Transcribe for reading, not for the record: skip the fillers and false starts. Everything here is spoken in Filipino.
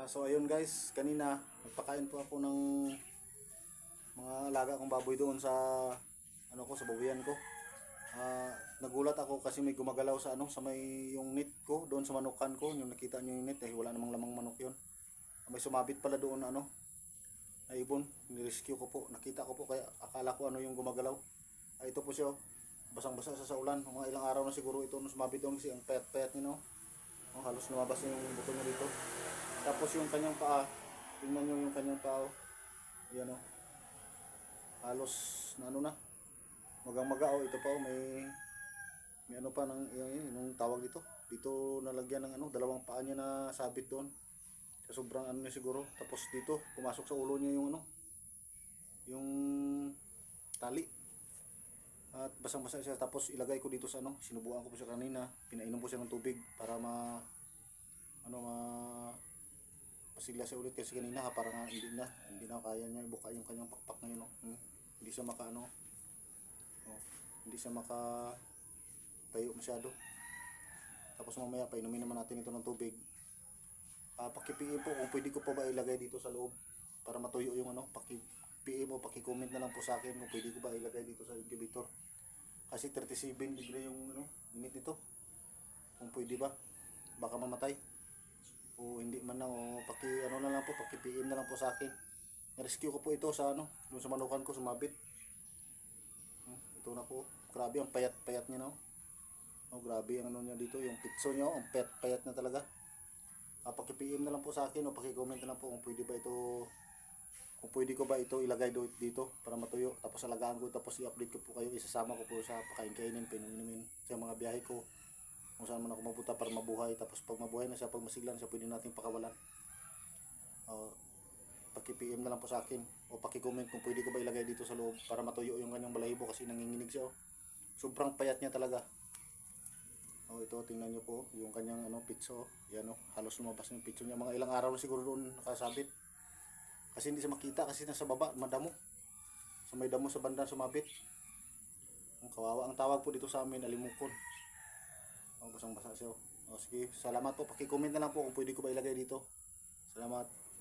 So ayun guys, kanina nagpakain po ako ng mga alaga kong baboy doon sa sa babuyan ko. Nagulat ako kasi may gumagalaw sa sa may yung net ko doon sa manukan ko. Yung nakita niyo yung net wala namang lamang manok 'yon. May sumabit pala doon na ibon. Ni-rescue ko po. Nakita ko po kaya akala ko yung gumagalaw. Ito po siya. Basang-basa sa ulan. Mga ilang araw na siguro ito nung sumabit doon kasi ang payat-payat niya no. Halos lumabas na yung buto niya dito. Tapos yung kanyang paa, tingnan nyo yung kanyang paa. Yan halos na na. Magang-maga ito pa may pa ng yung tawag dito. Dito nalagyan ng dalawang paa niya na sabit doon. Sa sobrang niya siguro. Tapos dito pumasok sa ulo niya yung yung tali. At basang-basa siya. Tapos ilagay ko dito sa sinubuan ko po siya kanina. Pinainom ko siya ng tubig para pasigla siya ulit kasi kanina parang hindi na kaya niya ibuka yung kanyang pakpak ngayon hindi siya hindi siya maka tayo masyado. Tapos mamaya painumin naman natin ito ng tubig. Paki-PM po kung pwede ko pa ba ilagay dito sa loob para matuyo yung paki-PM o paki-comment na lang po sa akin kung pwede ko ba ilagay dito sa incubator kasi 37 degree yung init nito. Kung pwede ba, baka mamatay o hindi man lang o na lang po, paki-PM na lang po sa akin. Na-rescue ko po ito sa doon sa manukan ko sumabit. Ito na po. Grabe ang payat-payat niya grabe ang niya dito, yung pitso niya, ang payat na talaga. Paki-PM na lang po sa akin o paki-comment na lang po kung pwede ba ito, kung pwede ko ba ito ilagay dito para matuyo. Tapos alagaan ko, tapos i-update ko po kayo, isasama ko po sa pakain-kainin, pinumin sa mga biyahe ko. Kung saan man ako mapunta para mabuhay. Tapos pag mabuhay na siya, pag masiglan siya, pwede natin pakawalan. Paki-PM na lang po sa akin o paki-comment kung pwede ko ba ilagay dito sa loob para matuyo yung kanyang balahibo kasi nanginginig siya. Sobrang payat niya talaga. Ito tingnan niyo po yung kanyang pitso. Yan halos lumabas yung pitso niya. Mga ilang araw na siguro doon nakasabit. Kasi hindi siya makita kasi nasa baba, madamo. Sa may damo sa banda sumabit. Ang kawawa. Ang tawag po dito sa amin, alimukon. Basang-basa siya. Sige, salamat po. Paki-comment na lang po kung pwede ko ba ilagay dito. Salamat.